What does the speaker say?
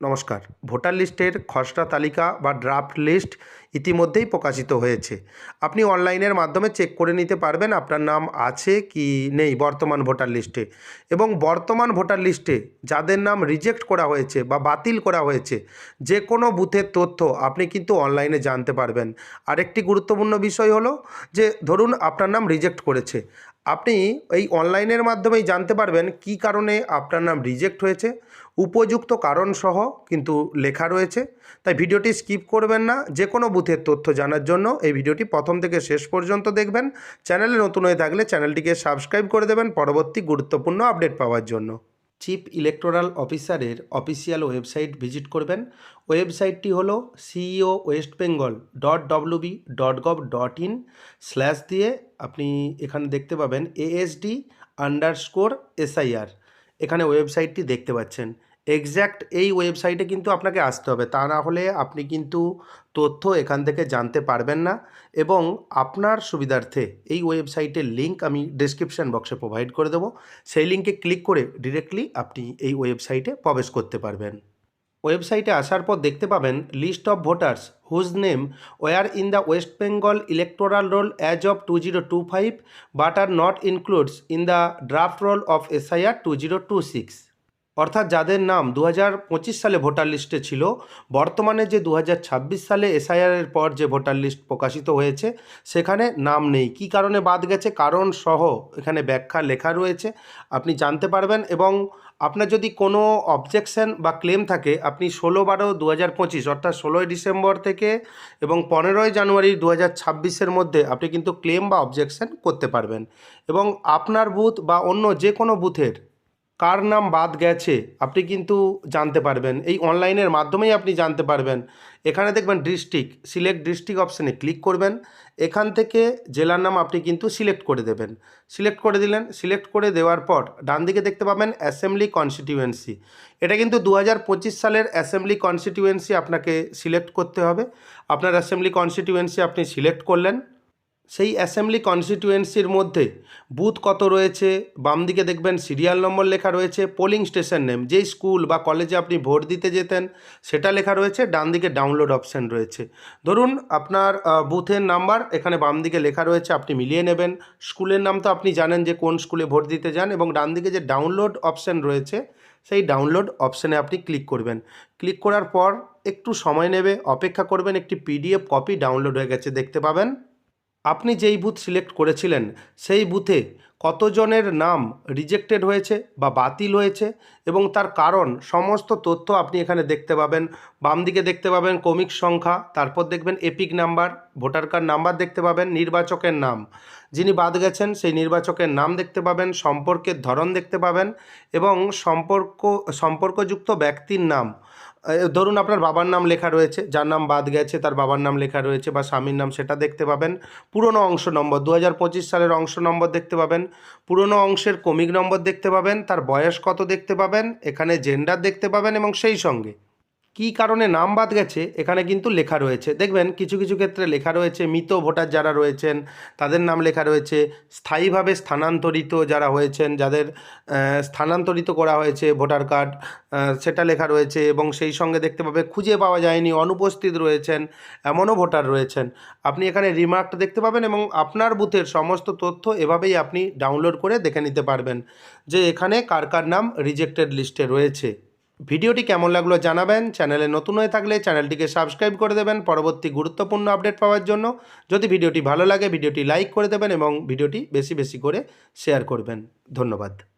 নমস্কার। ভোটার লিস্টের খসড়া তালিকা বা ড্রাফট লিস্ট ইতিমধ্যেই প্রকাশিত হয়েছে। আপনি অনলাইনের মাধ্যমে চেক করে নিতে পারবেন আপনার নাম আছে কি নেই বর্তমান ভোটার লিস্টে। এবং বর্তমান ভোটার লিস্টে যাদের নাম রিজেক্ট করা হয়েছে বা বাতিল করা হয়েছে, যে কোনো বুথের তথ্য আপনি কিন্তু অনলাইনে জানতে পারবেন। আরেকটি গুরুত্বপূর্ণ বিষয় হলো যে ধরুন আপনার নাম রিজেক্ট করেছে, আপনি এই অনলাইনের মাধ্যমেই জানতে পারবেন কী কারণে আপনার নাম রিজেক্ট হয়েছে। উপযুক্ত কারণসহ কিন্তু লেখা রয়েছে। তাই ভিডিওটি স্কিপ করবেন না। যে কোনো বুথের তথ্য জানার জন্য এই ভিডিওটি প্রথম থেকে শেষ পর্যন্ত দেখবেন। চ্যানেলে নতুন হয়ে থাকলে চ্যানেলটিকে সাবস্ক্রাইব করে দেবেন পরবর্তী গুরুত্বপূর্ণ আপডেট পাওয়ার জন্য। চিফ ইলেকটোরাল অফিসারের অফিসিয়াল ওয়েবসাইট ভিজিট করবেন। ওয়েবসাইটটি হলো ceo.west.bengal.gov.in/ দিয়ে আপনি এখানে দেখতে পাবেন ASD_SIR। এখানে ওয়েবসাইটটি দেখতে পাচ্ছেন। এক্স্যাক্ট এই ওয়েবসাইটে কিন্তু আপনাকে আসতে হবে, তা না হলে আপনি কিন্তু তথ্য এখান থেকে জানতে পারবেন না। এবং আপনার সুবিধার্থে এই ওয়েবসাইটের লিঙ্ক আমি ডেসক্রিপশন বক্সে প্রোভাইড করে দেবো। সেই লিঙ্কে ক্লিক করে ডিরেক্টলি আপনি এই ওয়েবসাইটে প্রবেশ করতে পারবেন। ওয়েবসাইটে আসার পর দেখতে পাবেন list of voters whose name were in the West Bengal electoral roll as of 2025 but are not includes in the draft roll of SIR 2026। অর্থাৎ যাদের নাম 2025 সালে ভোটার লিস্টে ছিল, বর্তমানে যে 2026 সালে SIR-এর পর যে ভোটার লিস্ট প্রকাশিত হয়েছে সেখানে নাম নেই। কী কারণে বাদ গেছে কারণ সহ এখানে ব্যাখ্যা লেখা রয়েছে, আপনি জানতে পারবেন। এবং আপনার যদি কোনো অবজেকশন বা ক্লেম থাকে, আপনি 16/12/2025 অর্থাৎ 16ই ডিসেম্বর থেকে এবং 15ই জানুয়ারি 2026-এর মধ্যে আপনি কিন্তু ক্লেম বা অবজেকশন করতে পারবেন। এবং আপনার বুথ বা অন্য যে কোনো বুথের কার নাম বাদ গেছে আপনি কিন্তু জানতে পারবেন। এই অনলাইনের মাধ্যমেই আপনি জানতে পারবেন। এখানে দেখবেন ডিস্ট্রিক্ট, সিলেক্ট ডিস্ট্রিক্ট অপশানে ক্লিক করবেন। এখান থেকে জেলার নাম আপনি কিন্তু সিলেক্ট করে দেবেন। সিলেক্ট করে দিলেন। সিলেক্ট করে দেওয়ার পর ডান দিকে দেখতে পাবেন অ্যাসেম্বলি কনস্টিটিউয়েন্সি। এটা কিন্তু 2025 সালের অ্যাসেম্বলি কনস্টিটিউয়েন্সি আপনাকে সিলেক্ট করতে হবে। আপনার অ্যাসেম্বলি কনস্টিটিউয়েন্সি আপনি সিলেক্ট করলেন। সেই অ্যাসেম্বলি কনস্টিটিউয়েন্সির মধ্যে বুথ কত রয়েছে, বাম দিকে দেখবেন সিরিয়াল নম্বর লেখা রয়েছে, পোলিং স্টেশন নেম, যেই স্কুল বা কলেজে আপনি ভোট দিতে যেতেন সেটা লেখা রয়েছে, ডান দিকে ডাউনলোড অপশান রয়েছে। ধরুন আপনার বুথের নাম্বার এখানে বাম দিকে লেখা রয়েছে, আপনি মিলিয়ে নেবেন। স্কুলের নাম তো আপনি জানেন যে কোন স্কুলে ভোট দিতে যান। এবং ডান দিকে যে ডাউনলোড অপশান রয়েছে সেই ডাউনলোড অপশানে আপনি ক্লিক করবেন। ক্লিক করার পর একটু সময় নেবে, অপেক্ষা করবেন। একটি PDF কপি ডাউনলোড হয়ে গেছে দেখতে পাবেন। আপনি যেই বুথ সিলেক্ট করেছিলেন সেই বুথে কতজনের নাম রিজেক্টেড হয়েছে বা বাতিল হয়েছে এবং তার কারণ সমস্ত তথ্য আপনি এখানে দেখতে পাবেন। বাম দিকে দেখতে পাবেন ক্রমিক সংখ্যা, তারপর দেখবেন epic number, voter card number দেখতে পাবেন, নির্বাচকের নাম, যিনি বাদ গেছেন সেই নির্বাচকের নাম দেখতে পাবেন, সম্পর্কের ধরন দেখতে পাবেন এবং সম্পর্কযুক্ত ব্যক্তির নাম। ধরুন আপনার বাবার নাম লেখা রয়েছে, যার নাম বাদ গেছে তার বাবার নাম লেখা রয়েছে বা স্বামীর নাম, সেটা দেখতে পাবেন। পুরনো অংশ নম্বর 2025 সালের অংশ নম্বর দেখতে পাবেন। পুরনো অংশের ক্রমিক নম্বর দেখতে পাবেন। তার বয়স কত দেখতে পাবেন। এখানে জেন্ডার দেখতে পাবেন এবং সেই সঙ্গে কী কারণে নাম বাদ গেছে এখানে কিন্তু লেখা রয়েছে। দেখবেন কিছু কিছু ক্ষেত্রে লেখা রয়েছে মৃত ভোটার যারা রয়েছেন তাদের নাম লেখা রয়েছে, স্থায়ীভাবে স্থানান্তরিত যারা হয়েছেন, যাদের স্থানান্তরিত করা হয়েছে ভোটার কার্ড সেটা লেখা রয়েছে। এবং সেই সঙ্গে দেখতে পাবে খুঁজে পাওয়া যায়নি, অনুপস্থিত রয়েছেন এমনও ভোটার রয়েছেন। আপনি এখানে রিমার্ক দেখতে পাবেন এবং আপনার বুথের সমস্ত তথ্য এভাবেই আপনি ডাউনলোড করে দেখে নিতে পারবেন যে এখানে কার কার নাম রিজেক্টেড লিস্টে রয়েছে। ভিডিওটি কেমন লাগলো জানাবেন। চ্যানেলে নতুন হয়ে থাকলে চ্যানেলটিকে সাবস্ক্রাইব করে দেবেন পরবর্তী গুরুত্বপূর্ণ আপডেট পাওয়ার জন্য। যদি ভিডিওটি ভালো লাগে ভিডিওটি লাইক করে দেবেন এবং ভিডিওটি বেশি বেশি করে শেয়ার করবেন। ধন্যবাদ।